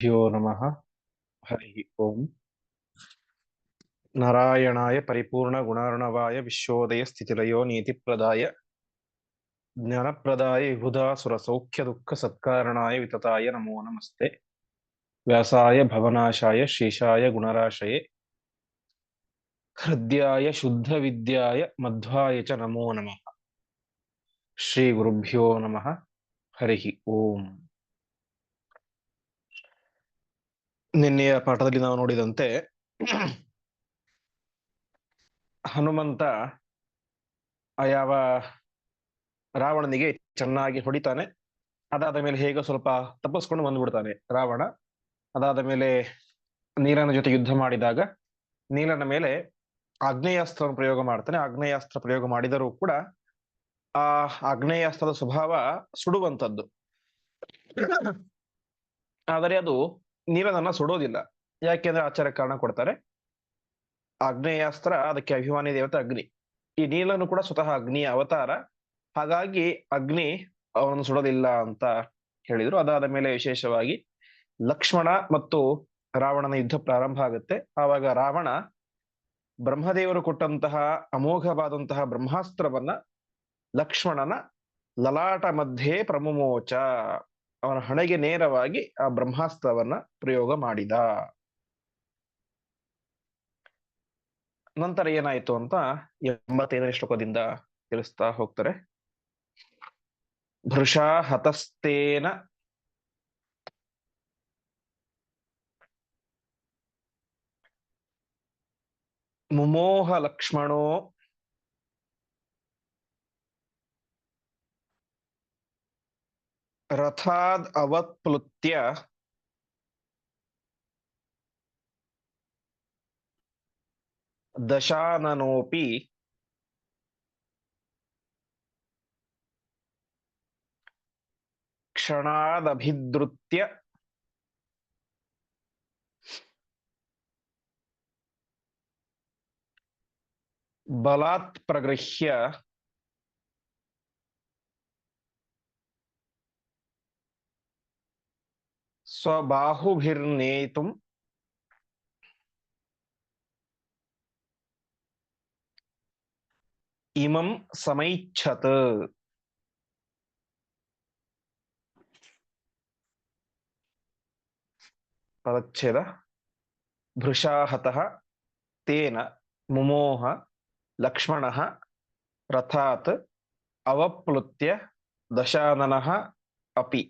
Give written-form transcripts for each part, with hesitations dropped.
श्रीगुरुभ्यो नमः। हरिः ओम्। नारायणाय परिपूर्णगुणार्णवाय विश्वोदयस्थितिलयो नीतिप्रदाय ज्ञानप्रदाय विबुधासुरसौख्यदुःखसत्कारणाय वितताय नमो नमस्ते। व्यासाय भवनाशाय श्रीशाय गुणराशये हृद्याय शुद्धविद्याय मध्वाय च नमो नमः। श्रीगुरुभ्यो नमः। हरिः ಓಂ. ನಿನ್ನೆಯ ಪಾಠದಲ್ಲಿ ನಾವು ನೋಡಿದಂತೆ ಹನುಮಂತ ಯಾವ ರಾವಣನಿಗೆ ಚೆನ್ನಾಗಿ ಹೊಡಿತಾನೆ. ಅದಾದ ಮೇಲೆ ಹೇಗೋ ಸ್ವಲ್ಪ ತಪ್ಪಿಸ್ಕೊಂಡು ಬಂದ್ಬಿಡ್ತಾನೆ ರಾವಣ. ಅದಾದ ಮೇಲೆ ನೀಲನ ಜೊತೆ ಯುದ್ಧ ಮಾಡಿದಾಗ ನೀಲನ ಮೇಲೆ ಆಗ್ನೇಯಾಸ್ತ್ರವನ್ನು ಪ್ರಯೋಗ ಮಾಡ್ತಾನೆ. ಆಗ್ನೇಯಾಸ್ತ್ರ ಪ್ರಯೋಗ ಮಾಡಿದರೂ ಕೂಡ ಆ ಆಗ್ನೇಯಾಸ್ತ್ರದ ಸ್ವಭಾವ ಸುಡುವಂತದ್ದು, ಆದರೆ ಅದು ನೀಲನನ್ನ ಸುಡೋದಿಲ್ಲ. ಯಾಕೆಂದ್ರೆ ಆಚಾರ್ಯ ಕಾರಣ ಕೊಡ್ತಾರೆ, ಆಗ್ನೇಯಾಸ್ತ್ರ ಅದಕ್ಕೆ ಅಭಿಮಾನಿ ದೇವತೆ ಅಗ್ನಿ. ಈ ನೀಲನು ಕೂಡ ಸ್ವತಃ ಅಗ್ನಿಯ ಅವತಾರ, ಹಾಗಾಗಿ ಅಗ್ನಿ ಅವನನ್ನು ಸುಡೋದಿಲ್ಲ ಅಂತ ಹೇಳಿದ್ರು. ಅದಾದ ಮೇಲೆ ವಿಶೇಷವಾಗಿ ಲಕ್ಷ್ಮಣ ಮತ್ತು ರಾವಣನ ಯುದ್ಧ ಪ್ರಾರಂಭ ಆಗುತ್ತೆ. ಆವಾಗ ರಾವಣ ಬ್ರಹ್ಮದೇವರು ಕೊಟ್ಟಂತಹ ಅಮೋಘವಾದಂತಹ ಬ್ರಹ್ಮಾಸ್ತ್ರವನ್ನ ಲಕ್ಷ್ಮಣನ ಲಲಾಟ ಮಧ್ಯೆ ಪ್ರಮುಮೋಚ, ಅವನ ಹಣೆಗೆ ನೇರವಾಗಿ ಆ ಬ್ರಹ್ಮಾಸ್ತ್ರವನ್ನ ಪ್ರಯೋಗ ಮಾಡಿದ. ನಂತರ ಏನಾಯ್ತು ಅಂತ 85ನೇ ಶ್ಲೋಕದಿಂದ ತಿಳಿಸ್ತಾ ಹೋಗ್ತಾರೆ. ಭೃಷಾ ಹತಸ್ತೇನ ಮುಮೋಹ ಲಕ್ಷ್ಮಣೋ ರಥಾದ್ ಅವತ್ಪ್ಲುತ್ಯ ದಶಾನನೋಪಿ ಕ್ಷಣಾದಭಿದ್ರುತ್ಯ ಬಲಾತ್ ಪ್ರಗೃಹ್ಯ ಸ್ವಬಾಹುಭಿರ್ನೇತುಂ ಇಮಂ ಸಮೈಚ್ಛತ್. ಪದಚ್ಛೇದ. ಭೃಷಾಹತಃ ತೇನ ಮುಮೋಹ ಲಕ್ಷ್ಮಣಃ ರಥಾತ್ ಅವಪ್ಲುತ್ಯ ದಶಾನನಃ ಅಪಿ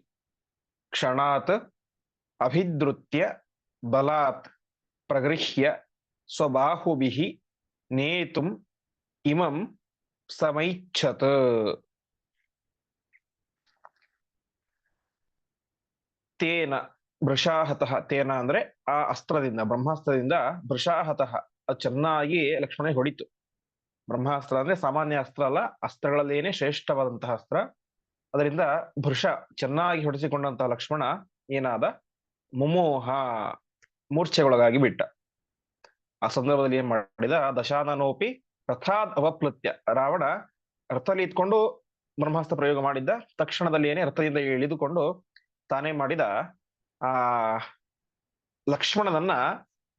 ಕ್ಷಣಾತ್ ಅಭಿದ್ರುತ್ಯ ಬಲಾತ್ ಪ್ರಗೃಹ್ಯ ಸ್ವಬಾಹುಭಿಃ ನೇತುಂ ಇಮಂ ಸಮೈಚ್ಛತ್. ತೇನ ಭೃಷಾಹತಃ, ತೇನ ಅಂದ್ರೆ ಆ ಅಸ್ತ್ರದಿಂದ, ಬ್ರಹ್ಮಾಸ್ತ್ರದಿಂದ ಭೃಷಾಹತಃ ಅದು ಚೆನ್ನಾಗಿ ಲಕ್ಷ್ಮಣ ಹೊಡಿತು. ಬ್ರಹ್ಮಾಸ್ತ್ರ ಅಂದ್ರೆ ಸಾಮಾನ್ಯ ಅಸ್ತ್ರ ಅಲ್ಲ, ಅಸ್ತ್ರಗಳಲ್ಲೇನೆ ಶ್ರೇಷ್ಠವಾದಂತಹ ಅಸ್ತ್ರ. ಅದರಿಂದ ಭೃಷ ಚೆನ್ನಾಗಿ ಹೊಡೆಸಿಕೊಂಡಂತಹ ಲಕ್ಷ್ಮಣ ಏನಾದ, ಮುಮೋಹ ಮೂರ್ಛೆಗೊಳಗಾಗಿ ಬಿಟ್ಟ. ಆ ಸಂದರ್ಭದಲ್ಲಿ ಏನ್ ಮಾಡಿದ, ದಶಾನನೋಪಿ ರಥಾದ್ ಅವಪ್ಲುತ್ಯ, ರಾವಣ ರಥದಲ್ಲಿ ಇದ್ಕೊಂಡು ಬ್ರಹ್ಮಾಸ್ತ್ರ ಪ್ರಯೋಗ ಮಾಡಿದ್ದ. ತಕ್ಷಣದಲ್ಲಿ ಏನೇ ರಥದಿಂದ ಇಳಿದುಕೊಂಡು ತಾನೇ ಮಾಡಿದ, ಆ ಲಕ್ಷ್ಮಣನನ್ನ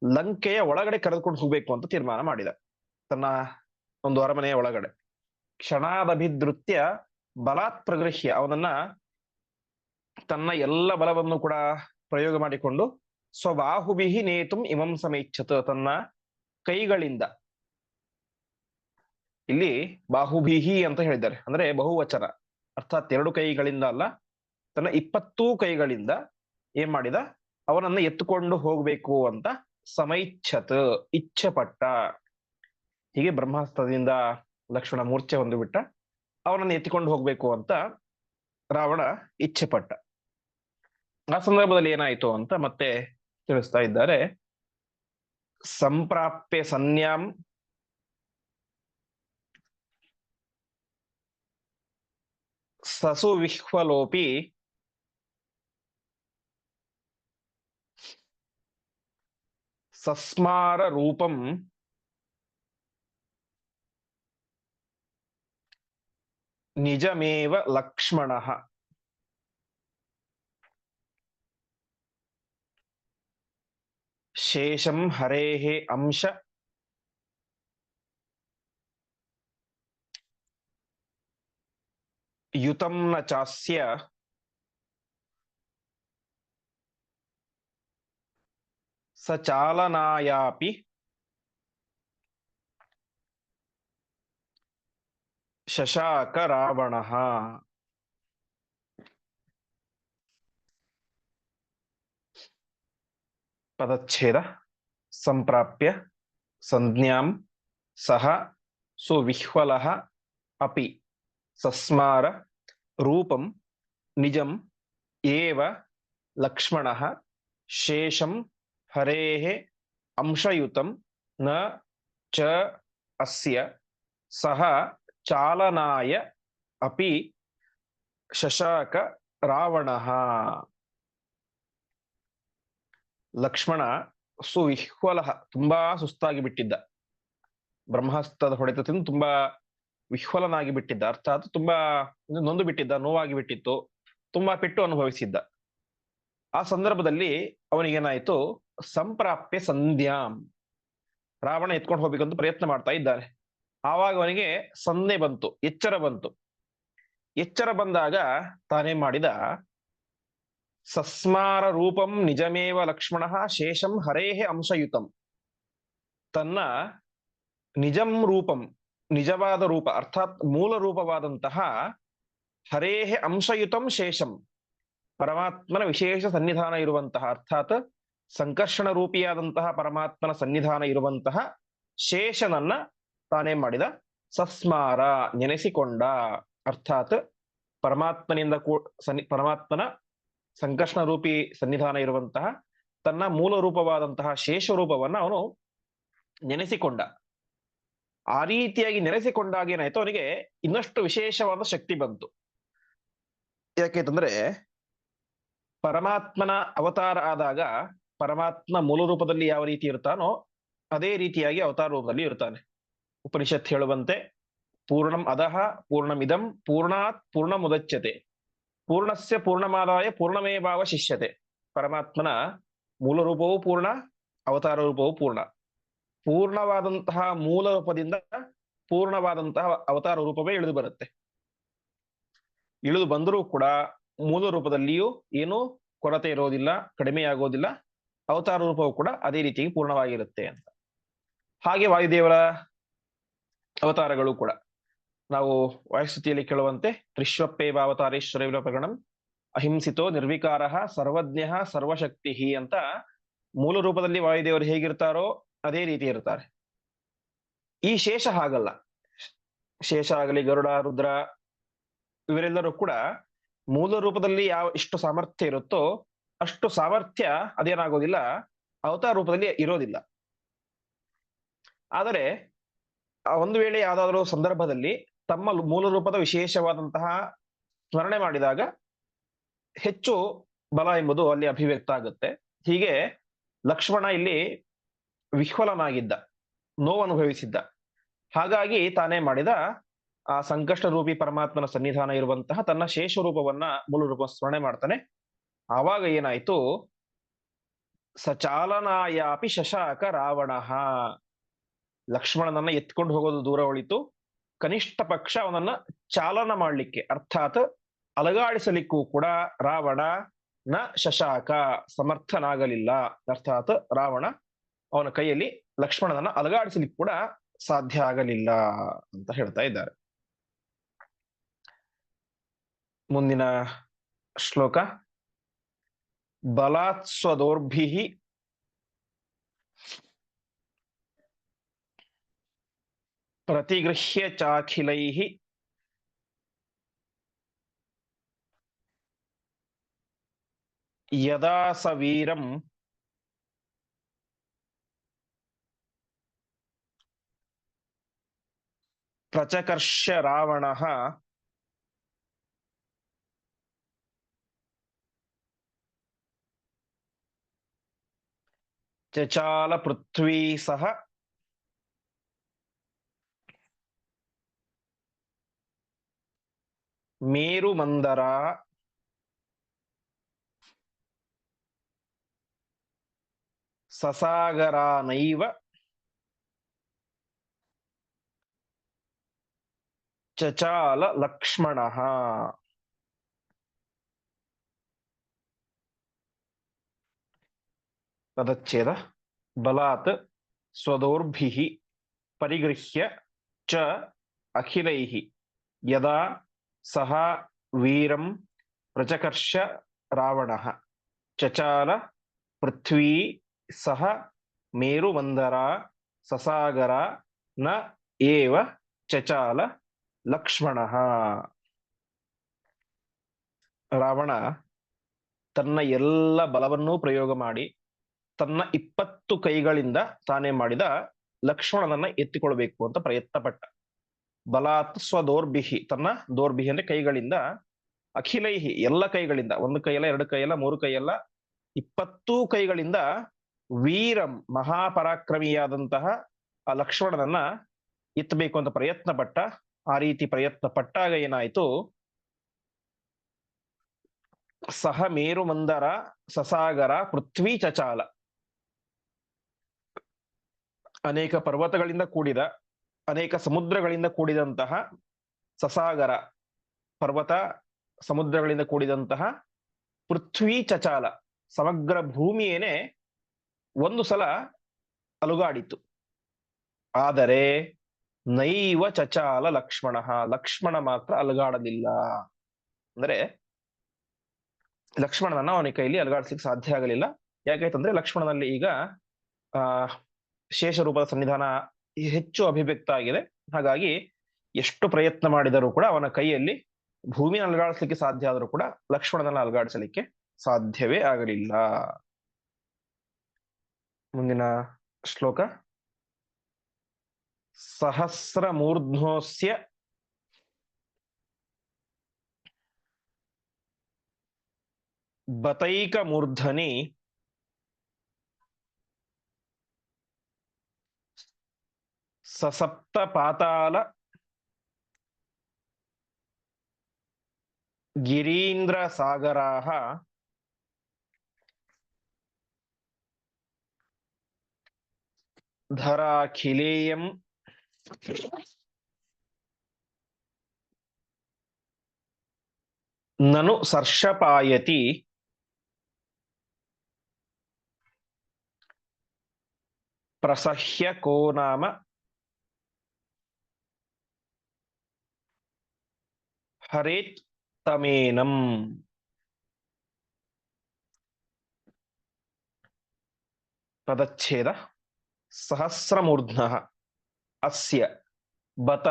ಲಂಕೆಯ ಒಳಗಡೆ ಕರೆದುಕೊಂಡು ಹೋಗ್ಬೇಕು ಅಂತ ತೀರ್ಮಾನ ಮಾಡಿದ, ತನ್ನ ಒಂದು ಅರಮನೆಯ ಒಳಗಡೆ. ಕ್ಷಣಾದಭಿದ್ರುತ್ಯ ಬಲಾತ್ ಪ್ರಗೃಹ್ಯ, ಅವನನ್ನ ತನ್ನ ಎಲ್ಲ ಬಲವನ್ನು ಕೂಡ ಪ್ರಯೋಗ ಮಾಡಿಕೊಂಡು ಸ್ವಬಾಹುಭಿಹಿ ನೇತುಂ ಇಮಂ ಸಮೈಚ್ಛತ್, ತನ್ನ ಕೈಗಳಿಂದ, ಇಲ್ಲಿ ಬಾಹುಭಿಹಿ ಅಂತ ಹೇಳಿದ್ದಾರೆ ಅಂದ್ರೆ ಬಹುವಚನ, ಅರ್ಥಾತ್ ಎರಡು ಕೈಗಳಿಂದ ಅಲ್ಲ, ತನ್ನ 20 ಕೈಗಳಿಂದ ಏನ್ ಮಾಡಿದ, ಅವನನ್ನ ಎತ್ತುಕೊಂಡು ಹೋಗ್ಬೇಕು ಅಂತ ಸಮೈಚ್ಛತ್ ಇಚ್ಛೆ ಪಟ್ಟ. ಹೀಗೆ ಬ್ರಹ್ಮಾಸ್ತ್ರದಿಂದ ಲಕ್ಷ್ಮಣ ಮೂರ್ಛೆ ಹೊಂದು ಬಿಟ್ಟ, ಅವನನ್ನು ಎತ್ತಿಕೊಂಡು ಹೋಗ್ಬೇಕು ಅಂತ ರಾವಣ ಇಚ್ಛೆ ಪಟ್ಟ. ಆ ಸಂದರ್ಭದಲ್ಲಿ ಏನಾಯ್ತು ಅಂತ ಮತ್ತೆ ತಿಳಿಸ್ತಾ ಇದ್ದಾರೆ. ಸಂಪ್ರಾಪ್ಯ ಸನ್ಯಾಂ ಸಸು ವಿಹ್ವಲೋಪಿ ಸಸ್ಮಾರ ರೂಪಂ ನಿಜಮೇವ ಲಕ್ಷ್ಮಣಃ. ಶೇಷಂ ಹರೇಃ ಅಂಶ ಯುತಂ ನ ಚಾಸ್ಯ ಸ ಚಾಲನಾಯಾಪಿ ಶಶಾಕ ರಾವಣಃ. ಪದಚ್ಛೇದ. ಸಂಪ್ರಾಪ್ಯ ಸಂಜ್ಞಾಂ ಸಹ ಸುವಿಹ್ವಲಃ ಅಪಿ ಸಸ್ಮಾರ ರೂಪಂ ನಿಜಂ ಏವ ಲಕ್ಷ್ಮಣಃ ಶೇಷಂ ಹರೇಃ ಅಂಶಯುತಂ ನ ಚ ಅಸ್ಯ ಸಹ ಚಾಲನಾಯ ಅಪಿ ಶಶಾಕ ರಾವಣಃ. ಲಕ್ಷ್ಮಣ ಸುವಿಹ್ವಲಃ ತುಂಬಾ ಸುಸ್ತಾಗಿ ಬಿಟ್ಟಿದ್ದ. ಬ್ರಹ್ಮಾಸ್ತ್ರದ ಹೊಡೆತದಿಂದ ತುಂಬಾ ವಿಹ್ವಲನಾಗಿ ಬಿಟ್ಟಿದ್ದ, ಅರ್ಥಾತ್ ತುಂಬಾ ನೊಂದು ಬಿಟ್ಟಿದ್ದ, ನೋವಾಗಿ ಬಿಟ್ಟಿತ್ತು, ತುಂಬಾ ಪೆಟ್ಟು ಅನುಭವಿಸಿದ್ದ. ಆ ಸಂದರ್ಭದಲ್ಲಿ ಅವನಿಗೇನಾಯ್ತು, ಸಂಪ್ರಾಪ್ಯ ಸಂಧ್ಯಾಂ, ರಾವಣ ಎತ್ಕೊಂಡು ಹೋಗ್ಬೇಕಂತ ಪ್ರಯತ್ನ ಮಾಡ್ತಾ ಇದ್ದಾನೆ. ಆವಾಗ ಅವನಿಗೆ ಸಂಜ್ಞೆ ಬಂತು, ಎಚ್ಚರ ಬಂತು. ಎಚ್ಚರ ಬಂದಾಗ ತಾನೇನ್ ಮಾಡಿದ, ಸಸ್ಮಾರ ರೂಪಂ ನಿಜಮೇವ ಲಕ್ಷ್ಮಣ ಶೇಷಂ ಹರೇಃ ಅಂಶಯುತಂ, ತನ್ನ ನಿಜಂ ರೂಪಂ ನಿಜವಾದ ರೂಪ ಅರ್ಥಾತ್ ಮೂಲ ರೂಪವಾದಂತಹ ಹರೇಃ ಅಂಶಯುತಂ ಶೇಷಂ, ಪರಮಾತ್ಮನ ವಿಶೇಷ ಸನ್ನಿಧಾನ ಇರುವಂತಹ ಅರ್ಥಾತ್ ಸಂಕರ್ಷಣ ರೂಪಿಯಾದಂತಹ ಪರಮಾತ್ಮನ ಸನ್ನಿಧಾನ ಇರುವಂತಹ ಶೇಷನನ್ನ ತಾನೇನ್ ಮಾಡಿದ, ಸಸ್ಮಾರ ನೆನೆಸಿಕೊಂಡ. ಅರ್ಥಾತ್ ಪರಮಾತ್ಮನಿಂದ ಪರಮಾತ್ಮನ ಸಂಕರ್ಷಣ ರೂಪಿ ಸನ್ನಿಧಾನ ಇರುವಂತಹ ತನ್ನ ಮೂಲ ರೂಪವಾದಂತಹ ಶೇಷ ರೂಪವನ್ನ ಅವನು ನೆನೆಸಿಕೊಂಡ. ಆ ರೀತಿಯಾಗಿ ನೆನೆಸಿಕೊಂಡಾಗ ಏನಾಯ್ತು, ಅವನಿಗೆ ಇನ್ನಷ್ಟು ವಿಶೇಷವಾದ ಶಕ್ತಿ ಬಂತು. ಯಾಕೆಂತಂದ್ರೆ ಪರಮಾತ್ಮನ ಅವತಾರ ಆದಾಗ ಪರಮಾತ್ಮ ಮೂಲ ರೂಪದಲ್ಲಿ ಯಾವ ರೀತಿ ಇರ್ತಾನೋ ಅದೇ ರೀತಿಯಾಗಿ ಅವತಾರ ರೂಪದಲ್ಲಿ ಇರ್ತಾನೆ. ಉಪನಿಷತ್ ಹೇಳುವಂತೆ ಪೂರ್ಣಂ ಅದಹ ಪೂರ್ಣಮಿದಂ ಪೂರ್ಣಾತ್ ಪೂರ್ಣಮುದಚ್ಯತೆ ಪೂರ್ಣಸ್ಯ ಪೂರ್ಣಮಾದಾಯ ಪೂರ್ಣಮೇವಾವಶಿಷ್ಯತೆ. ಪರಮಾತ್ಮನ ಮೂಲ ರೂಪವೂ ಪೂರ್ಣ, ಅವತಾರ ರೂಪವೂ ಪೂರ್ಣ. ಪೂರ್ಣವಾದಂತಹ ಮೂಲ ರೂಪದಿಂದ ಪೂರ್ಣವಾದಂತಹ ಅವತಾರ ರೂಪವೇ ಇಳಿದು ಬರುತ್ತೆ. ಇಳಿದು ಬಂದರೂ ಕೂಡ ಮೂಲ ರೂಪದಲ್ಲಿಯೂ ಏನೂ ಕೊರತೆ ಇರೋದಿಲ್ಲ, ಕಡಿಮೆಯಾಗೋದಿಲ್ಲ. ಅವತಾರ ರೂಪವು ಕೂಡ ಅದೇ ರೀತಿಯಾಗಿ ಪೂರ್ಣವಾಗಿರುತ್ತೆ ಅಂತ. ಹಾಗೆ ವಾಯುದೇವರ ಅವತಾರಗಳು ಕೂಡ ನಾವು ವಾಯುಸ್ತುತಿಯಲ್ಲಿ ಕೇಳುವಂತೆ ತ್ರಿಶ್ವಪ್ಪೇವ ಅವತಾರೇಶ್ವರ ಪ್ರಕರಣಂ ಅಹಿಂಸಿತೋ ನಿರ್ವಿಕಾರ ಸರ್ವಜ್ಞ ಸರ್ವಶಕ್ತಿ ಅಂತ ಮೂಲ ರೂಪದಲ್ಲಿ ವಾಯುದೇವರು ಹೇಗಿರ್ತಾರೋ ಅದೇ ರೀತಿ ಇರ್ತಾರೆ. ಈ ಶೇಷ ಹಾಗಲ್ಲ. ಶೇಷ ಆಗಲಿ, ಗರುಡ, ರುದ್ರ ಇವರೆಲ್ಲರೂ ಕೂಡ ಮೂಲ ರೂಪದಲ್ಲಿ ಎಷ್ಟು ಸಾಮರ್ಥ್ಯ ಇರುತ್ತೋ ಅಷ್ಟು ಸಾಮರ್ಥ್ಯ ಅದೇನಾಗೋದಿಲ್ಲ, ಅವತಾರ ರೂಪದಲ್ಲಿ ಇರೋದಿಲ್ಲ. ಆದರೆ ಒಂದು ವೇಳೆ ಯಾವುದಾದ್ರೂ ಸಂದರ್ಭದಲ್ಲಿ ತಮ್ಮ ಮೂಲ ರೂಪದ ವಿಶೇಷವಾದಂತಹ ಸ್ಮರಣೆ ಮಾಡಿದಾಗ ಹೆಚ್ಚು ಬಲ ಎಂಬುದು ಅಲ್ಲಿ ಅಭಿವ್ಯಕ್ತ ಆಗುತ್ತೆ. ಹೀಗೆ ಲಕ್ಷ್ಮಣ ಇಲ್ಲಿ ವಿಹ್ವಲನಾಗಿದ್ದ, ನೋವು ಅನುಭವಿಸಿದ್ದ. ಹಾಗಾಗಿ ತಾನೇ ಮಾಡಿದ, ಆ ಸಂಕಷ್ಟ ರೂಪಿ ಪರಮಾತ್ಮನ ಸನ್ನಿಧಾನ ಇರುವಂತಹ ತನ್ನ ಶೇಷ ರೂಪವನ್ನ ಮೂಲ ರೂಪ ಸ್ಮರಣೆ ಮಾಡ್ತಾನೆ. ಆವಾಗ ಏನಾಯ್ತು, ಸಚಾಲನಾಯಾಪಿ ಶಶಾಕ ರಾವಣ, ಲಕ್ಷ್ಮಣನನ್ನ ಎತ್ಕೊಂಡು ಹೋಗೋದು ದೂರ ಉಳಿತು, ಕನಿಷ್ಠ ಪಕ್ಷ ಅವನನ್ನ ಚಾಲನ ಮಾಡಲಿಕ್ಕೆ ಅರ್ಥಾತ್ ಅಲಗಾಡಿಸಲಿಕ್ಕೂ ಕೂಡ ರಾವಣ ನ ಶಶಾಕ ಸಮರ್ಥನಾಗಲಿಲ್ಲ. ಅರ್ಥಾತ್ ರಾವಣ ಅವನ ಕೈಯಲ್ಲಿ ಲಕ್ಷ್ಮಣನನ್ನ ಅಲಗಾಡಿಸಲಿಕ್ಕೆ ಕೂಡ ಸಾಧ್ಯ ಆಗಲಿಲ್ಲ ಅಂತ ಹೇಳ್ತಾ ಇದ್ದಾರೆ. ಮುಂದಿನ ಶ್ಲೋಕ. ಬಲಾತ್ ಸ್ವದೋರ್ಭಿ ಪ್ರತಿಗೃಹ್ಯ ಚಾಖಿಲೈಃ ಯದಾ ಸ ವೀರಂ ಪ್ರಚಕರ್ಷ್ಯ ರಾವಣಃ ಚಚಾಲ ಪೃಥ್ವೀ ಸಹ ಮೇರುಮಂದರ ಸಸಾಗರಾನೈವ ಚಚಾಲ ಲಕ್ಷ್ಮಣಃ. ಪದಚ್ಛೇದ. ಬಲಾತ್ ಸ್ವದೋರ್ಭಿಃ ಪರಿಗೃಹ್ಯ ಚ ಅಖಿಲೈಃ ಯದಾ ಸಹ ವೀರಂ ಪ್ರಚಕರ್ಷ ರಾವಣಃ ಚಚಾಲ ಪೃಥ್ವೀ ಸಹ ಮೇರುವಂದರ ಸಸಾಗರ ನ ಏವ ಚಚಾಲ ಲಕ್ಷ್ಮಣಃ. ರಾವಣ ತನ್ನ ಎಲ್ಲ ಬಲವನ್ನೂ ಪ್ರಯೋಗ ಮಾಡಿ ತನ್ನ 20 ಕೈಗಳಿಂದ ತಾನೇ ಮಾಡಿದ ಲಕ್ಷ್ಮಣನನ್ನ ಎತ್ತಿಕೊಳ್ಬೇಕು ಅಂತ ಪ್ರಯತ್ನ ಪಟ್ಟ. ಬಲಾತ್ ಸ್ವದೋರ್ಭಿಹಿ, ತನ್ನ ದೋರ್ಭಿಹಿ ಅಂದ್ರೆ ಕೈಗಳಿಂದ, ಅಖಿಲೈಹಿ ಎಲ್ಲ ಕೈಗಳಿಂದ, ಒಂದು ಕೈಯಲ್ಲ, ಎರಡು ಕೈಯಲ್ಲ, ಮೂರು ಕೈಯಲ್ಲ, 20 ಕೈಗಳಿಂದ ವೀರಂ ಮಹಾಪರಾಕ್ರಮಿಯಾದಂತಹ ಆ ಲಕ್ಷ್ಮಣನನ್ನ ಎತ್ತಬೇಕು ಅಂತ ಪ್ರಯತ್ನ ಪಟ್ಟ. ಆ ರೀತಿ ಪ್ರಯತ್ನ ಪಟ್ಟಾಗ ಏನಾಯ್ತು, ಸಹ ಮೇರುಮಂದರ ಸಸಾಗರ ಪೃಥ್ವಿ ಚಚಾಲ, ಅನೇಕ ಪರ್ವತಗಳಿಂದ ಕೂಡಿದ, ಅನೇಕ ಸಮುದ್ರಗಳಿಂದ ಕೂಡಿದಂತಹ ಸಸಾಗರ, ಪರ್ವತ ಸಮುದ್ರಗಳಿಂದ ಕೂಡಿದಂತಹ ಪೃಥ್ವಿ ಚಚಾಲ, ಸಮಗ್ರ ಭೂಮಿಯೇನೆ ಒಂದು ಸಲ ಅಲುಗಾಡಿತು. ಆದರೆ ನೈವ ಚಚಾಲ ಲಕ್ಷ್ಮಣ, ಲಕ್ಷ್ಮಣ ಮಾತ್ರ ಅಲುಗಾಡಲಿಲ್ಲ. ಅಂದ್ರೆ ಲಕ್ಷ್ಮಣನನ್ನ ಅವನ ಕೈಲಿ ಅಲುಗಾಡಿಸ್ಲಿಕ್ಕೆ ಸಾಧ್ಯ ಆಗಲಿಲ್ಲ. ಯಾಕಾಯ್ತಂದ್ರೆ ಲಕ್ಷ್ಮಣನಲ್ಲಿ ಈಗ ಆ ಶೇಷ ರೂಪದ ಸನ್ನಿಧಾನ ಹೆಚ್ಚು ಅಭಿವ್ಯಕ್ತ ಆಗಿದೆ. ಹಾಗಾಗಿ ಎಷ್ಟು ಪ್ರಯತ್ನ ಮಾಡಿದರೂ ಕೂಡ ಅವನ ಕೈಯಲ್ಲಿ ಭೂಮಿನ ಅಲುಗಾಡಿಸ್ಲಿಕ್ಕೆ ಸಾಧ್ಯ ಆದರೂ ಕೂಡ ಲಕ್ಷ್ಮಣನನ್ನ ಅಲುಗಾಡಿಸಲಿಕ್ಕೆ ಸಾಧ್ಯವೇ ಆಗಲಿಲ್ಲ. ಮುಂದಿನ ಶ್ಲೋಕ. ಸಹಸ್ರ ಮೂರ್ಧ್ನೋಸ್ಯ ಬತೈಕ ಮೂರ್ಧನಿ ಸಸಪ್ತ ಪಾತಾಲ ಗಿರೀಂದ್ರ ಸಾಗರಾಹ ಧರಾಖಿಲೇಯಂ ನನು ಸರ್ಷಪಾಯತಿ ಪ್ರಸಹ್ಯ ಕೋ ನಾಮ ಹರೇತ್ ತಮೇನಂ. ಪದಚ್ಛೇದ. ಸಹಸ್ರಮೂರ್ಧ್ನಃ ಅಸ್ಯ ಬತ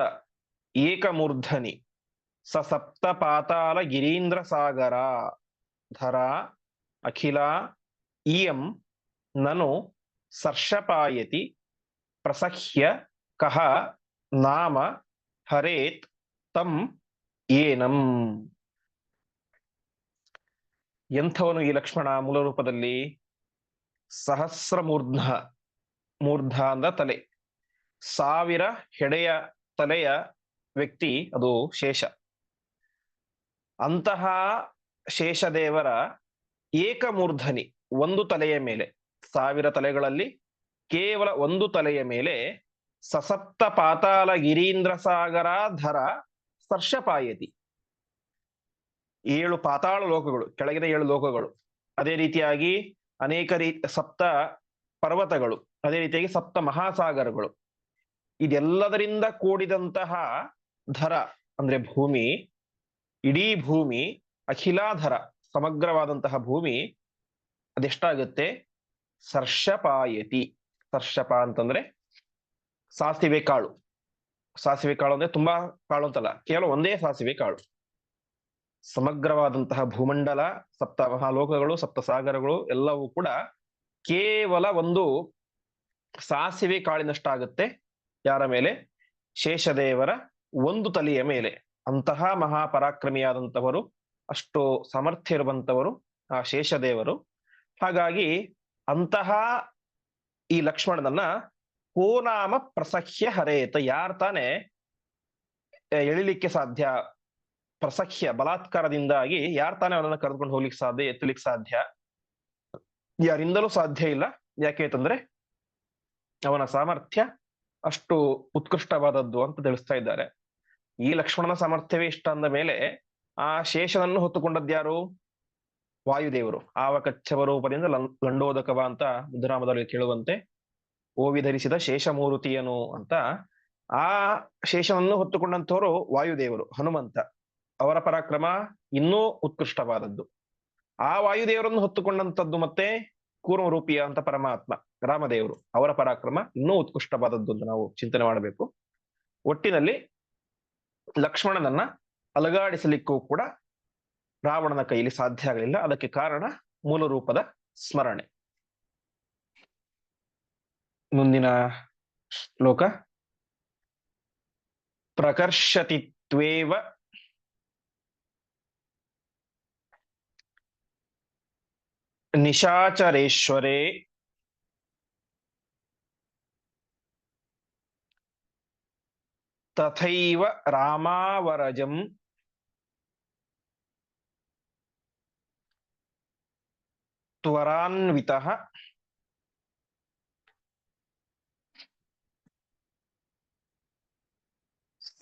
ಏಕಮೂರ್ಧನಿ ಸಸಪ್ತ ಪಾತಾಲ ಗಿರೀಂದ್ರ ಸಾಗರ ಧರಾ ಅಖಿಲಾ ಇಯಂ ನನು ಸರ್ಷಪಾಯತಿ ಪ್ರಸಹ್ಯ ಕಹ ನಾಮ ಹರೇತ್ ತಂ ಏನಂ. ಎಂಥವನು ಈ ಲಕ್ಷ್ಮಣ ಮೂಲ ರೂಪದಲ್ಲಿ? ಸಹಸ್ರ ಮೂರ್ಧ, ಮೂರ್ಧ ಅಂದ ತಲೆ, 1000 ಹೆಡೆಯ ತಲೆಯ ವ್ಯಕ್ತಿ ಅದು ಶೇಷ. ಅಂತಹ ಶೇಷದೇವರ ಏಕಮೂರ್ಧನಿ, ಒಂದು ತಲೆಯ ಮೇಲೆ, 1000 ತಲೆಗಳಲ್ಲಿ ಕೇವಲ ಒಂದು ತಲೆಯ ಮೇಲೆ ಸಸಪ್ತ ಪಾತಾಲ ಗಿರೀಂದ್ರ ಸಾಗರ ಧರ ಸ್ಪರ್ಶಪಾಯತಿ, 7 ಪಾತಾಳ ಲೋಕಗಳು, ಕೆಳಗಿನ 7 ಲೋಕಗಳು, ಅದೇ ರೀತಿಯಾಗಿ ಅನೇಕ ಸಪ್ತ ಪರ್ವತಗಳು, ಅದೇ ರೀತಿಯಾಗಿ ಸಪ್ತ ಮಹಾಸಾಗರಗಳು, ಇದೆಲ್ಲದರಿಂದ ಕೂಡಿದಂತಹ ಧರ ಅಂದ್ರೆ ಭೂಮಿ, ಇಡೀ ಭೂಮಿ, ಅಖಿಲಾಧರ ಸಮಗ್ರವಾದಂತಹ ಭೂಮಿ ಅದೆಷ್ಟಾಗುತ್ತೆ? ಸರ್ಷಪಾಯತಿ. ಸರ್ಷಪ ಅಂತಂದ್ರೆ ಸಾಸಿವೆ ಕಾಳು. ಸಾಸಿವೆ ಕಾಳು ಅಂದ್ರೆ ತುಂಬಾ ಕಾಳು ಅಂತಲ್ಲ, ಕೇವಲ ಒಂದೇ ಸಾಸಿವೆ ಕಾಳು. ಸಮಗ್ರವಾದಂತಹ ಭೂಮಂಡಲ, ಸಪ್ತ ಮಹಾಲೋಕಗಳು, ಸಪ್ತ ಸಾಗರಗಳು ಎಲ್ಲವೂ ಕೂಡ ಕೇವಲ ಒಂದು ಸಾಸಿವೆ ಕಾಳಿನಷ್ಟಾಗುತ್ತೆ. ಯಾರ ಮೇಲೆ? ಶೇಷದೇವರ ಒಂದು ತಲೆಯ ಮೇಲೆ. ಅಂತಹ ಮಹಾಪರಾಕ್ರಮಿಯಾದಂಥವರು, ಅಷ್ಟು ಸಾಮರ್ಥ್ಯ ಇರುವಂತವರು ಆ ಶೇಷದೇವರು. ಹಾಗಾಗಿ ಅಂತಹ ಈ ಲಕ್ಷ್ಮಣನನ್ನ ಕೋನಾಮ ಪ್ರಸಹ್ಯ ಹರೇತ, ಯಾರ್ ತಾನೇ ಎಳಿಲಿಕ್ಕೆ ಸಾಧ್ಯ? ಪ್ರಸಹ್ಯ ಬಲಾತ್ಕಾರದಿಂದಾಗಿ ಯಾರ್ ತಾನೇ ಅವನನ್ನ ಕರೆದುಕೊಂಡು ಹೋಗ್ಲಿಕ್ಕೆ ಸಾಧ್ಯ, ಎತ್ತಲಿಕ್ಕೆ ಸಾಧ್ಯ? ಯಾರಿಂದಲೂ ಸಾಧ್ಯ ಇಲ್ಲ. ಯಾಕೆ ಅಂತಂದ್ರೆ ಅವನ ಸಾಮರ್ಥ್ಯ ಅಷ್ಟು ಉತ್ಕೃಷ್ಟವಾದದ್ದು ಅಂತ ತಿಳಿಸ್ತಾ ಇದ್ದಾರೆ. ಈ ಲಕ್ಷ್ಮಣನ ಸಾಮರ್ಥ್ಯವೇ ಇಷ್ಟ ಅಂದ ಮೇಲೆ ಆ ಶೇಷನನ್ನು ಹೊತ್ತುಕೊಂಡದ್ಯಾರು? ವಾಯುದೇವರು. ಆವಕಚ್ಚವ ರೂಪದಿಂದ ಲಂಡೋದಕವ ಅಂತ ಮುದ್ದುರಾಮದಲ್ಲಿ ಕೇಳುವಂತೆ ಓವಿ ಧರಿಸಿದ ಶೇಷಮೂರುತಿಯನು ಅಂತ ಆ ಶೇಷನನ್ನು ಹೊತ್ತುಕೊಂಡಂತವರು ವಾಯುದೇವರು, ಹನುಮಂತ. ಅವರ ಪರಾಕ್ರಮ ಇನ್ನೂ ಉತ್ಕೃಷ್ಟವಾದದ್ದು. ಆ ವಾಯುದೇವರನ್ನು ಹೊತ್ತುಕೊಂಡಂತದ್ದು ಮತ್ತೆ ಕೂರ್ಮರೂಪಿಯ ಅಂತ ಪರಮಾತ್ಮ ರಾಮದೇವರು, ಅವರ ಪರಾಕ್ರಮ ಇನ್ನೂ ಉತ್ಕೃಷ್ಟವಾದದ್ದು ಅಂತ ನಾವು ಚಿಂತನೆ ಮಾಡಬೇಕು. ಒಟ್ಟಿನಲ್ಲಿ ಲಕ್ಷ್ಮಣನನ್ನ ಅಲಗಾಡಿಸಲಿಕ್ಕೂ ಕೂಡ ರಾವಣನ ಕೈಯಲ್ಲಿ ಸಾಧ್ಯ ಆಗಲಿಲ್ಲ. ಅದಕ್ಕೆ ಕಾರಣ ಮೂಲ ರೂಪದ ಸ್ಮರಣೆ. ಮುಂದಿನ ಶ್ಲೋಕ. ಪ್ರಕರ್ಷತಿತ್ವೇವ ನಿಶಾಚರೇಶ್ವರೇ ತಥೈವ ರಾಮಾವರಜಂ ತ್ವರಾನ್ವಿತಃ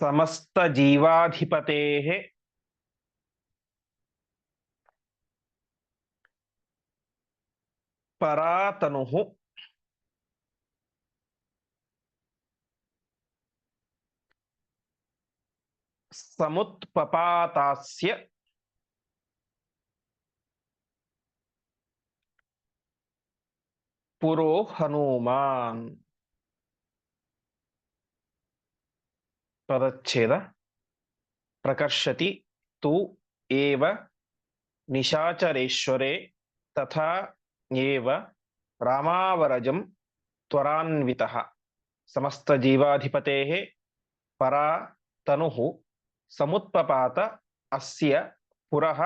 ಸಮಸ್ತ ಜೀವಾಧಿಪತೇಃ ಪರಾತನುಃ ಸಮುತ್ಪಪಾತಾಸ್ಯ ಪುರೋ ಹನುಮಾನ್. ಪದಚ್ಛೇದ. ಪ್ರಕರ್ಷತಿ ತು ಏವ ನಿಶಾಚರೇಶ್ವರೇ ತಥಾ ಏವ ರಾಮಾವರಜಂ ತ್ವರಾನ್ವಿತಃ ಸಮಸ್ತ ಜೀವಾಧಿಪತೇಃ ಪರಾ ತನುಃ ಸಮುತ್ಪಪಾತ ಅಸ್ಯ ಪುರಃ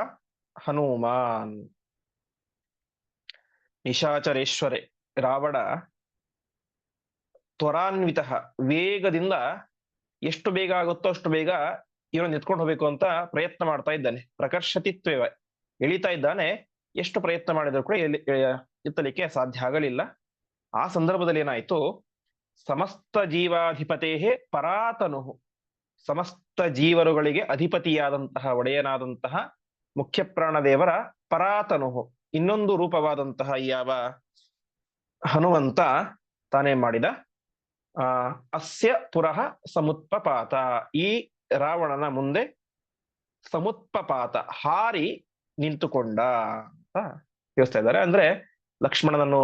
ಹನುಮಾನ್. ನಿಶಾಚರೇಶ್ವರೇ, ರಾವಣ ತ್ವರಾನ್ವಿತಃ ವೇಗದಿಂದ, ಎಷ್ಟು ಬೇಗ ಆಗುತ್ತೋ ಅಷ್ಟು ಬೇಗ ಇವನು ನಿಂತ್ಕೊಂಡು ಹೋಗ್ಬೇಕು ಅಂತ ಪ್ರಯತ್ನ ಮಾಡ್ತಾ ಇದ್ದಾನೆ. ಪ್ರಕರ್ಷತಿತ್ವೇವ, ಎಳಿತಾ ಇದ್ದಾನೆ. ಎಷ್ಟು ಪ್ರಯತ್ನ ಮಾಡಿದ್ರು ಕೂಡ ಎತ್ತಲಿಕ್ಕೆ ಸಾಧ್ಯ ಆಗಲಿಲ್ಲ. ಆ ಸಂದರ್ಭದಲ್ಲಿ ಏನಾಯ್ತು? ಸಮಸ್ತ ಜೀವಾಧಿಪತೇಃ ಪರಾತನು, ಸಮಸ್ತ ಜೀವರುಗಳಿಗೆ ಅಧಿಪತಿಯಾದಂತಹ ಒಡೆಯನಾದಂತಹ ಮುಖ್ಯ ಪ್ರಾಣದೇವರ ಪರಾತನು, ಇನ್ನೊಂದು ರೂಪವಾದಂತಹ ಯಾವ ಹನುಮಂತ ತಾನೇ ಮಾಡಿದ. ಅಸ್ಯ ಪುರಃ ಸಮುತ್ಪಪಾತ, ಈ ರಾವಣನ ಮುಂದೆ ಸಮುತ್ಪಪಾತ, ಹಾರಿ ನಿಂತುಕೊಂಡ ಅಂತ ತಿಳಿಸ್ತಾ ಇದ್ದಾರೆ. ಅಂದ್ರೆ ಲಕ್ಷ್ಮಣನನ್ನು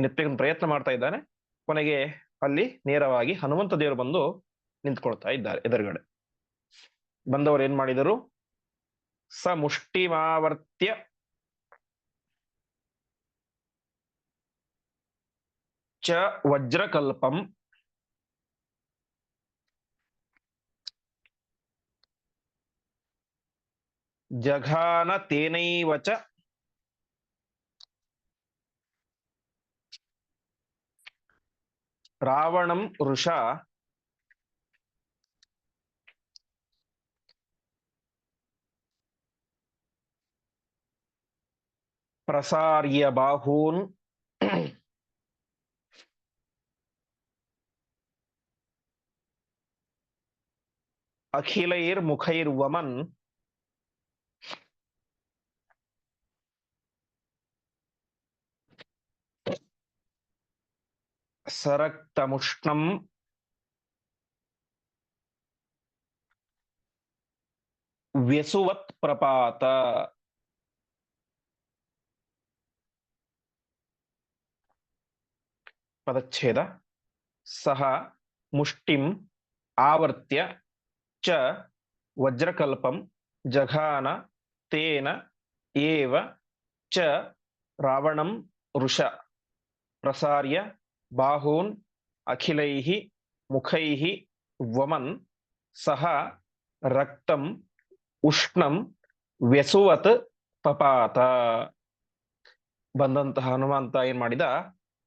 ನೆತ್ತಕ್ಕೆ ಪ್ರಯತ್ನ ಮಾಡ್ತಾ ಇದ್ದಾನೆ. ಕೊನೆಗೆ ಅಲ್ಲಿ ನೇರವಾಗಿ ಹನುಮಂತ ದೇವರು ಬಂದು ನಿಂತ್ಕೊಳ್ತಾ ಇದ್ದಾರೆ ಎದುರುಗಡೆ. ಬಂದವರು ಏನ್ ಮಾಡಿದರು? ಸ ಮುಷ್ಟಿಮಾವರ್ತ್ಯ ಚ ವಜ್ರಕಲ್ಪಂ ಜಘಾನ ತೇನೈವ ಚ ರಾವಣಂ ವೃಷಾ ಪ್ರಸಾರ್ಯ ಬಾಹೂನ್ ಅಖಿಲೈರ್ಮುಖೈರ್ವಮನ್ ಸರಕ್ತಮುಷ್ಣಂ ವ್ಯಸುವತ್ ಪ್ರಪಾತ. ಪದಚ್ಛೇದ. ಸಹ ಮುಷ್ಟಿಂ ಆವರ್ತ್ಯ ಚ ವಜ್ರಕಲ್ಪಂ ಜಘಾನ ತೇನ ಏವ ಚ ರಾವಣಂ ವೃಷ ಪ್ರಸಾರ್ಯ ಬಾಹೂನ್ ಅಖಿಲೈಃ ಮುಖೈಃ ವಮನ್ ಸಹ ರಕ್ತಂ ಉಷ್ಣಂ ವ್ಯಸುವತ್ ಪಪಾತ. ಬಂದಂತಹ ಹನುಮಂತ ಏನ್ ಮಾಡಿದ?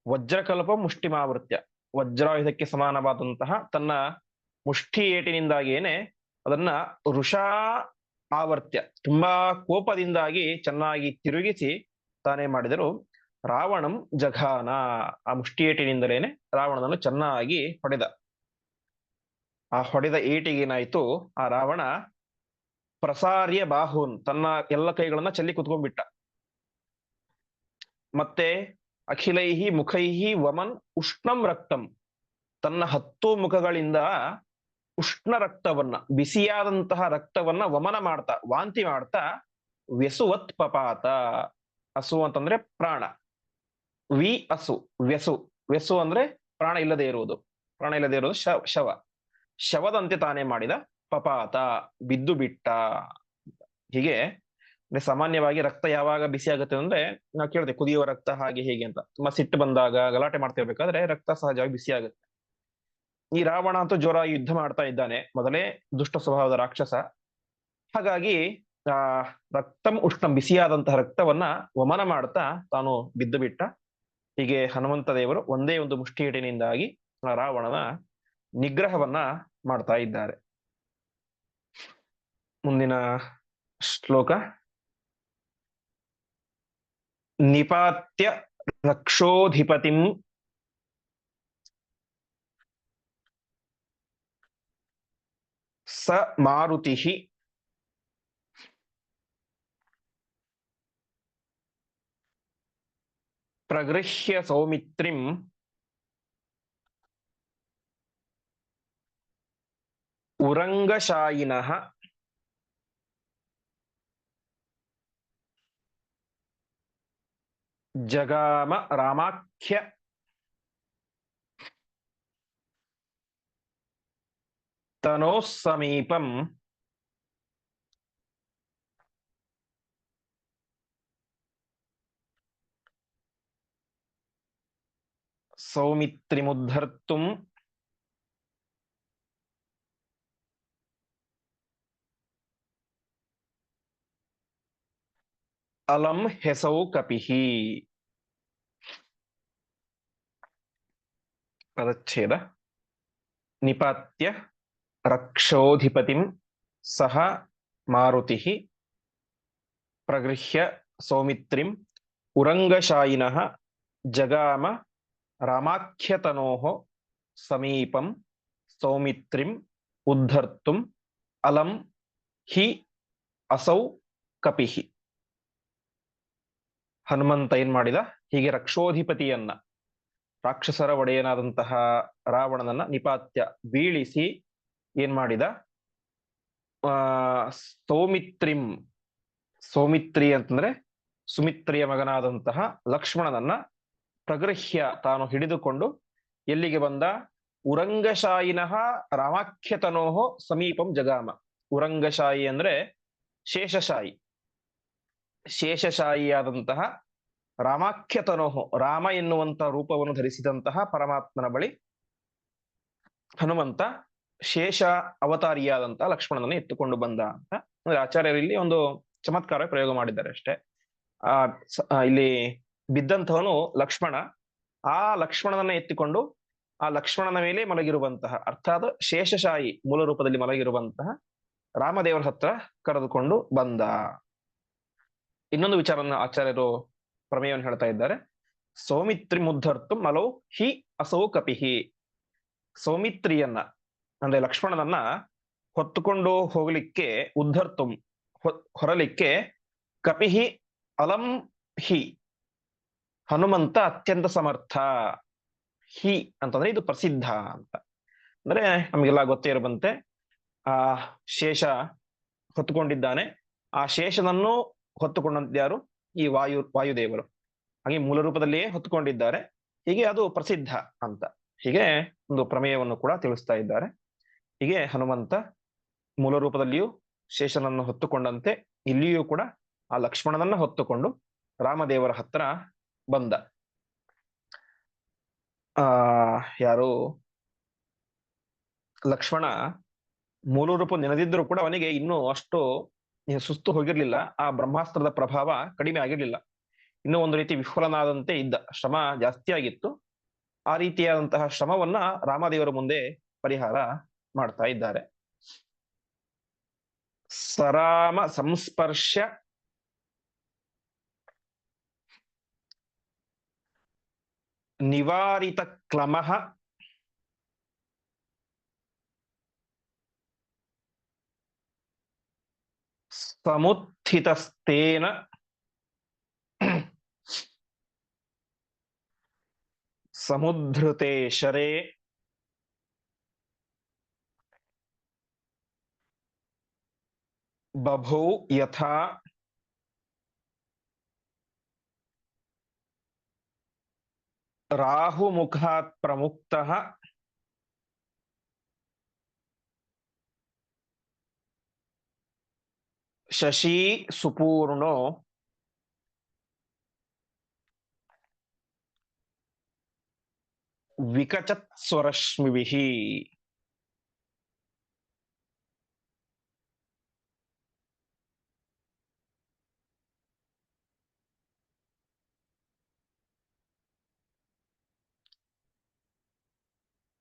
ವಜ್ರಕಲ್ಪ ಮುಷ್ಟಿಮಾವೃತ್ಯ, ವಜ್ರಾಯುಧಕ್ಕೆ ಸಮಾನವಾದಂತಹ ತನ್ನ ಮುಷ್ಟಿ ಏಟಿನಿಂದಾಗೇನೆ ಅದನ್ನ ವೃಷಾ ಆವರ್ತ್ಯ, ತುಂಬಾ ಕೋಪದಿಂದಾಗಿ ಚೆನ್ನಾಗಿ ತಿರುಗಿಸಿ ತಾನೇ ಮಾಡಿದರು ರಾವಣಂ ಜಘಾನ, ಆ ಮುಷ್ಟಿಯೇಟಿನಿಂದಲೇನೆ ರಾವಣನನ್ನು ಚೆನ್ನಾಗಿ ಹೊಡೆದ. ಆ ಹೊಡೆದ ಏಟಿಗೆ ಏನಾಯ್ತು, ಆ ರಾವಣ ಪ್ರಸಾರ್ಯ ಬಾಹುನ್, ತನ್ನ ಎಲ್ಲ ಕೈಗಳನ್ನ ಚೆಲ್ಲಿ ಕುತ್ಕೊಂಡ್ಬಿಟ್ಟ. ಮತ್ತೆ ಅಖಿಲೈಹಿ ಮುಖೈಹಿ ವಮನ್ ಉಷ್ಣಂ ರಕ್ತಂ, ತನ್ನ 10 ಮುಖಗಳಿಂದ ಉಷ್ಣ ರಕ್ತವನ್ನ, ಬಿಸಿಯಾದಂತಹ ರಕ್ತವನ್ನ ವಮನ ಮಾಡ್ತಾ, ವಾಂತಿ ಮಾಡ್ತಾ, ವ್ಯಸುವತ್ ಪಪಾತ, ಅಸು ಅಂತಂದ್ರೆ ಪ್ರಾಣ, ವಿ ಅಸು, ವ್ಯಸು, ವ್ಯಸು ಅಂದ್ರೆ ಪ್ರಾಣ ಇಲ್ಲದೆ ಇರುವುದು, ಪ್ರಾಣ ಇಲ್ಲದೆ ಇರುವುದು ಶವ, ಶವದಂತೆ ತಾನೇ ಮಾಡಿದ, ಪಪಾತ ಬಿದ್ದು ಬಿಟ್ಟ. ಹೀಗೆ ಸಾಮಾನ್ಯವಾಗಿ ರಕ್ತ ಯಾವಾಗ ಬಿಸಿ ಆಗುತ್ತೆ ಅಂದ್ರೆ, ನಾವು ಕೇಳಿದೆ ಕುದಿಯುವ ರಕ್ತ ಹಾಗೆ ಹೇಗೆ ಅಂತ, ತುಂಬಾ ಸಿಟ್ಟು ಬಂದಾಗ ಗಲಾಟೆ ಮಾಡ್ತಿರ್ಬೇಕಾದ್ರೆ ರಕ್ತ ಸಹಜವಾಗಿ ಬಿಸಿ ಆಗುತ್ತೆ. ಈ ರಾವಣ ಅಂತೂ ಜೋರಾಗಿ ಯುದ್ಧ ಮಾಡ್ತಾ ಇದ್ದಾನೆ, ಮೊದಲೇ ದುಷ್ಟ ಸ್ವಭಾವದ ರಾಕ್ಷಸ. ಹಾಗಾಗಿ ಆ ರಕ್ತಂ ಉಷ್ಣಂ, ಬಿಸಿಯಾದಂತಹ ರಕ್ತವನ್ನ ವಮನ ಮಾಡ್ತಾ ತಾನು ಬಿದ್ದು ಬಿಟ್ಟ. ಹೀಗೆ ಹನುಮಂತ ದೇವರು ಒಂದೇ ಒಂದು ಮುಷ್ಟಿಯೇಟಿನಿಂದಾಗಿ ಆ ರಾವಣನ ನಿಗ್ರಹವನ್ನ ಮಾಡ್ತಾ ಇದ್ದಾರೆ. ಮುಂದಿನ ಶ್ಲೋಕ. ನಿಪಾತ್ಯ ರಕ್ಷೋಧಿಪತಿಂ ಸ ಮಾರುತಿಃ ಪ್ರಗೃಹ್ಯ ಸೌಮಿತ್ರಿಂ ಉರಂಗಶಾಯಿನಃ ಜಗಾಮ ರಾಮಾಖ್ಯ ತನೋಃ ಸಮೀಪಂ ಸೌಮಿತ್ರಿಮುದ್ಧರ್ತುಂ ಅಲಂ ಹೆಸೌ ಕಪಿಃ. ಪದಚ್ಛೇದ. ನಿಪಾತ್ಯ ರಕ್ಷೋಧಿಪತಿಂ ಸಹ ಮಾರುತಿಃ ಪ್ರಗೃಹ್ಯ ಸೌಮಿತ್ರಿಂ ಉರಂಗಶಾಯಿನಃ ಜಗಾಮ ರಾಮಾಖ್ಯತನೋಃ ಸಮೀಪಂ ಸೌಮಿತ್ರಿಂ ಉದ್ಧರ್ತುಂ ಅಲಂ ಹಿ ಅಸೌ ಕಪಿಃ. ಹನುಮಂತ ಏನ್ ಮಾಡಿದ, ಹೀಗೆ ರಕ್ಷೋಧಿಪತಿಯನ್ನ, ರಾಕ್ಷಸರ ಒಡೆಯನಾದಂತಹ ರಾವಣನನ್ನ ನಿಪಾತ್ಯ ಬೀಳಿಸಿ ಏನ್ ಮಾಡಿದ, ಸೌಮಿತ್ರಿಂ, ಸೌಮಿತ್ರಿ ಅಂತಂದ್ರೆ ಸುಮಿತ್ರಿಯ ಮಗನಾದಂತಹ ಲಕ್ಷ್ಮಣನನ್ನ ಪ್ರಗೃಹ್ಯ ತಾನು ಹಿಡಿದುಕೊಂಡು ಎಲ್ಲಿಗೆ ಬಂದ, ಉರಂಗಶಾಯಿನಃ ರಾಮಾಖ್ಯತನೋಹೋ ಸಮೀಪಂ ಜಗಾಮ. ಉರಂಗಶಾಯಿ ಅಂದ್ರೆ ಶೇಷಶಾಯಿ, ಶೇಷಶಾಯಿಯಾದಂತಹ ರಾಮಾಖ್ಯತನೋಹೋ, ರಾಮ ಎನ್ನುವಂತಹ ರೂಪವನ್ನು ಧರಿಸಿದಂತಹ ಪರಮಾತ್ಮನ ಬಳಿ ಹನುಮಂತ ಶೇಷ ಅವತಾರಿಯಾದಂತಹ ಲಕ್ಷ್ಮಣನನ್ನು ಎತ್ತುಕೊಂಡು ಬಂದ ಅಂತ. ಅಂದ್ರೆ ಆಚಾರ್ಯರು ಇಲ್ಲಿ ಒಂದು ಚಮತ್ಕಾರ ಪ್ರಯೋಗ ಮಾಡಿದ್ದಾರೆ ಅಷ್ಟೇ. ಇಲ್ಲಿ ಬಿದ್ದಂಥವನು ಲಕ್ಷ್ಮಣ, ಆ ಲಕ್ಷ್ಮಣನನ್ನ ಎತ್ತಿಕೊಂಡು ಆ ಲಕ್ಷ್ಮಣನ ಮೇಲೆ ಮಲಗಿರುವಂತಹ, ಅರ್ಥಾತ್ ಶೇಷಶಾಯಿ ಮೂಲ ರೂಪದಲ್ಲಿ ಮಲಗಿರುವಂತಹ ರಾಮದೇವರ ಹತ್ರ ಕರೆದುಕೊಂಡು ಬಂದ. ಇನ್ನೊಂದು ವಿಚಾರನ ಆಚಾರ್ಯರು ಪ್ರಮೇಯವನ್ನು ಹೇಳ್ತಾ ಇದ್ದಾರೆ. ಸೌಮಿತ್ರಿ ಮುದ್ಧರ್ತು ಮಲೌ ಹಿ ಅಸೌ ಕಪಿಹಿ. ಸೌಮಿತ್ರಿಯನ್ನ ಅಂದ್ರೆ ಲಕ್ಷ್ಮಣನನ್ನ ಹೊತ್ತುಕೊಂಡು ಹೋಗ್ಲಿಕ್ಕೆ, ಉದ್ಧರ್ತುಂ ಹೊರಲಿಕ್ಕೆ, ಕಪಿಹಿ ಅಲಂ ಹಿ ಹನುಮಂತ ಅತ್ಯಂತ ಸಮರ್ಥ. ಹಿ ಅಂತಂದ್ರೆ ಇದು ಪ್ರಸಿದ್ಧ ಅಂತ, ಅಂದ್ರೆ ನಮಗೆಲ್ಲ ಗೊತ್ತೇ ಇರುವಂತೆ ಆ ಶೇಷ ಹೊತ್ತುಕೊಂಡಿದ್ದಾನೆ, ಆ ಶೇಷನನ್ನು ಹೊತ್ತುಕೊಂಡಂತ ಯಾರು, ಈ ವಾಯುದೇವರು. ಹಾಗೆ ಮೂಲ ರೂಪದಲ್ಲಿಯೇ ಹೊತ್ತುಕೊಂಡಿದ್ದಾರೆ, ಹೀಗೆ ಅದು ಪ್ರಸಿದ್ಧ ಅಂತ, ಹೀಗೆ ಒಂದು ಪ್ರಮೇಯವನ್ನು ಕೂಡ ತಿಳಿಸ್ತಾ ಇದ್ದಾರೆ. ಹೀಗೆ ಹನುಮಂತ ಮೂಲ ರೂಪದಲ್ಲಿಯೂ ಶೇಷನನ್ನು ಹೊತ್ತುಕೊಂಡಂತೆ ಇಲ್ಲಿಯೂ ಕೂಡ ಆ ಲಕ್ಷ್ಮಣನನ್ನ ಹೊತ್ತುಕೊಂಡು ರಾಮದೇವರ ಹತ್ರ ಬಂದ. ಯಾರು ಲಕ್ಷ್ಮಣ ಮೂಲ ರೂಪ ನೆನೆದಿದ್ರು ಕೂಡ ಅವನಿಗೆ ಇನ್ನೂ ಅಷ್ಟು ಸುಸ್ತು ಹೋಗಿರ್ಲಿಲ್ಲ, ಆ ಬ್ರಹ್ಮಾಸ್ತ್ರದ ಪ್ರಭಾವ ಕಡಿಮೆ ಆಗಿರ್ಲಿಲ್ಲ, ಇನ್ನೂ ಒಂದು ರೀತಿ ವಿಫಲನಾದಂತೆ ಇದ್ದ, ಶ್ರಮ ಜಾಸ್ತಿ ಆಗಿತ್ತು. ಆ ರೀತಿಯಾದಂತಹ ಶ್ರಮವನ್ನ ರಾಮದೇವರ ಮುಂದೆ ಪರಿಹಾರ ಮಾಡ್ತಾ ಇದ್ದಾರೆ. ಸರಾಮ ಸಂಸ್ಪರ್ಶ ನಿವಾರಿತ ಕ್ಲಮಃ ಸಮುತ್ಥಿತಸ್ತೇನ ಸಮುದ್ಧೃತೆ ಶರೇ ಬಭೌ ಯಥಾ ರಾಹುಮುಖಾತ್ ಪ್ರಮುಕ್ತಃ ಶಶಿ ಸುಪೂರ್ಣೋ ವಿಕಚತ್ ಸ್ವರಶ್ಮಿಭಿಃ.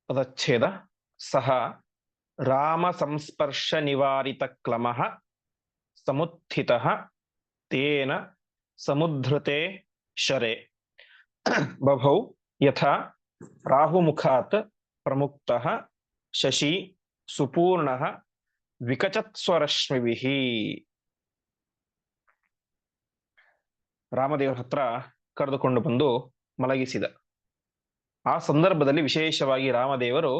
ಪದಚ್ಛೇದ ಸಹ ರಾಮ ಸಂಸ್ಪರ್ಶ ನಿವಾರಿತ ಕ್ಲಮಃ ಸಮುತ್ಥಿತಃ ತೇನ ಸಮುದ್ಧೃತೆ ಶರೆ ಬಭೌ ಯಥಾ ರಾಹುಮುಖಾತ್ ಪ್ರಮುಕ್ತಃ ಶಶಿ ಸುಪೂರ್ಣಃ ವಿಕಚತ್ ಸ್ವರಶ್ಮಿಭಿಃ. ರಾಮದೇವರ ಹತ್ರ ಕರೆದುಕೊಂಡು ಬಂದು ಮಲಗಿಸಿದ. ಆ ಸಂದರ್ಭದಲ್ಲಿ ವಿಶೇಷವಾಗಿ ರಾಮದೇವರು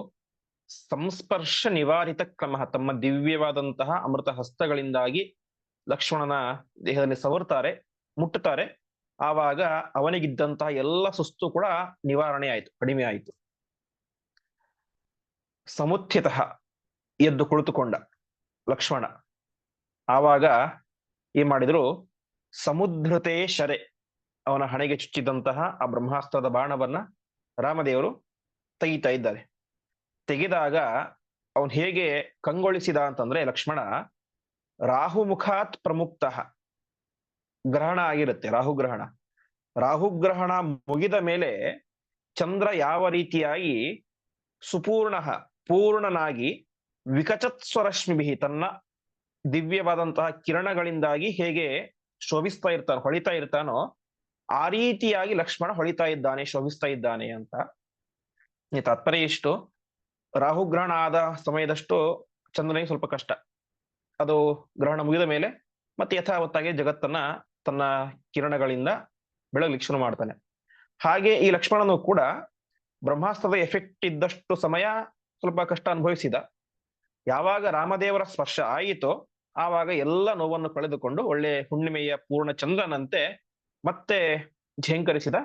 ಸಂಸ್ಪರ್ಶ ನಿವಾರಿತ ಕ್ರಮ, ತಮ್ಮ ದಿವ್ಯವಾದಂತಹ ಅಮೃತ ಹಸ್ತಗಳಿಂದಾಗಿ ಲಕ್ಷ್ಮಣನ ದೇಹದಲ್ಲಿ ಸವರ್ತಾರೆ, ಮುಟ್ಟುತ್ತಾರೆ. ಆವಾಗ ಅವನಿಗಿದ್ದಂತಹ ಎಲ್ಲ ಸುಸ್ತು ಕೂಡ ನಿವಾರಣೆ ಆಯಿತು, ಕಡಿಮೆ ಆಯಿತು. ಸಮುತ್ಥಿತ ಎದ್ದು ಕುಳಿತುಕೊಂಡ ಲಕ್ಷ್ಮಣ. ಆವಾಗ ಏನ್ ಮಾಡಿದ್ರು, ಸಮುದ್ರತೆ ಶರೆ, ಅವನ ಹಣೆಗೆ ಚುಚ್ಚಿದಂತಹ ಆ ಬ್ರಹ್ಮಾಸ್ತ್ರದ ಬಾಣವನ್ನ ರಾಮದೇವರು ತೆಗಿತಾ ಇದ್ದಾರೆ. ತೆಗೆದಾಗ ಅವನ್ ಹೇಗೆ ಕಂಗೊಳಿಸಿದ ಅಂತಂದ್ರೆ, ಲಕ್ಷ್ಮಣ ರಾಹುಮುಖಾತ್ ಪ್ರಮುಕ್ತಃ, ಗ್ರಹಣ ಆಗಿರುತ್ತೆ, ರಾಹುಗ್ರಹಣ. ರಾಹುಗ್ರಹಣ ಮುಗಿದ ಮೇಲೆ ಚಂದ್ರ ಯಾವ ರೀತಿಯಾಗಿ ಸುಪೂರ್ಣ ಪೂರ್ಣನಾಗಿ ವಿಕಚತ್ ಸ್ವರಶ್ಮಿಭಿ, ತನ್ನ ದಿವ್ಯವಾದಂತಹ ಕಿರಣಗಳಿಂದಾಗಿ ಹೇಗೆ ಶೋಭಿಸ್ತಾ ಇರ್ತಾನೋ, ಹೊಳಿತಾ ಇರ್ತಾನೋ, ಆ ರೀತಿಯಾಗಿ ಲಕ್ಷ್ಮಣ ಹೊಳಿತಾ ಇದ್ದಾನೆ, ಶೋಭಿಸ್ತಾ ಇದ್ದಾನೆ ಅಂತ. ತಾತ್ಪರ್ಯ ಇಷ್ಟು, ರಾಹುಗ್ರಹಣ ಆದ ಸಮಯದಷ್ಟು ಚಂದ್ರನಿಗೆ ಸ್ವಲ್ಪ ಕಷ್ಟ. ಅದು ಗ್ರಹಣ ಮುಗಿದ ಮೇಲೆ ಮತ್ತೆ ಯಥಾವತ್ತಾಗಿ ಜಗತ್ತನ್ನ ತನ್ನ ಕಿರಣಗಳಿಂದ ಬೆಳಗ್ಲಿಕ್ಕೆ ಶುರು ಮಾಡ್ತಾನೆ. ಹಾಗೆ ಈ ಲಕ್ಷ್ಮಣನು ಕೂಡ ಬ್ರಹ್ಮಾಸ್ತ್ರದ ಎಫೆಕ್ಟ್ ಇದ್ದಷ್ಟು ಸಮಯ ಸ್ವಲ್ಪ ಕಷ್ಟ ಅನುಭವಿಸಿದ. ಯಾವಾಗ ರಾಮದೇವರ ಸ್ಪರ್ಶ ಆಯಿತೋ ಆವಾಗ ಎಲ್ಲ ನೋವನ್ನು ಕಳೆದುಕೊಂಡು ಒಳ್ಳೆ ಹುಣ್ಣಿಮೆಯ ಪೂರ್ಣ ಚಂದ್ರನಂತೆ ಮತ್ತೆ ಝೇಂಕರಿಸಿದ,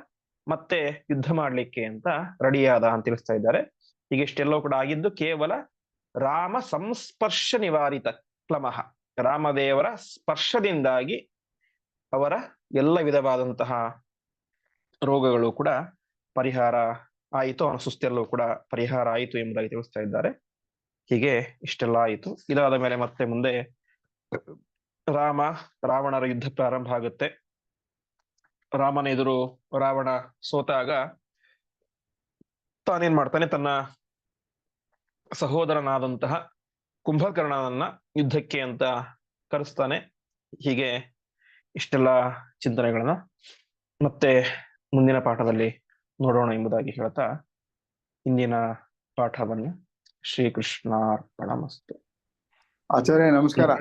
ಮತ್ತೆ ಯುದ್ಧ ಮಾಡ್ಲಿಕ್ಕೆ ಅಂತ ರೆಡಿಯಾದ ಅಂತ ತಿಳಿಸ್ತಾ ಇದ್ದಾರೆ. ಈಗ ಇಷ್ಟೆಲ್ಲವೂ ಕೂಡ ಆಗಿದ್ದು ಕೇವಲ ರಾಮ ಸಂಸ್ಪರ್ಶ ನಿವಾರಿತ ಕ್ಲಮಃ, ರಾಮದೇವರ ಸ್ಪರ್ಶದಿಂದಾಗಿ ಅವರ ಎಲ್ಲ ವಿಧವಾದಂತಹ ರೋಗಗಳು ಕೂಡ ಪರಿಹಾರ ಆಯಿತು, ಅವನ ಸುಸ್ತೆಲ್ಲವೂ ಕೂಡ ಪರಿಹಾರ ಆಯಿತು ಎಂಬುದಾಗಿ ತಿಳಿಸ್ತಾ ಇದ್ದಾರೆ. ಹೀಗೆ ಇಷ್ಟೆಲ್ಲ ಆಯಿತು. ಇದಾದ ಮೇಲೆ ಮತ್ತೆ ಮುಂದೆ ರಾವಣರ ಯುದ್ಧ ಪ್ರಾರಂಭ ಆಗುತ್ತೆ. ರಾಮನ ಎದುರು ರಾವಣ ಸೋತಾಗ ತಾನೇನ್ ಮಾಡ್ತಾನೆ, ತನ್ನ ಸಹೋದರನಾದಂತಹ ಕುಂಭಕರ್ಣನನ್ನ ಯುದ್ಧಕ್ಕೆ ಅಂತ ಕರೆಸ್ತಾನೆ. ಹೀಗೆ ಇಷ್ಟೆಲ್ಲ ಚಿಂತನೆಗಳನ್ನ ಮತ್ತೆ ಮುಂದಿನ ಪಾಠದಲ್ಲಿ ನೋಡೋಣ ಎಂಬುದಾಗಿ ಹೇಳ್ತಾ ಇಂದಿನ ಪಾಠವನ್ನು ಶ್ರೀಕೃಷ್ಣಾರ್ಪಣಮಸ್ತು. ಆಚಾರ್ಯ ನಮಸ್ಕಾರ.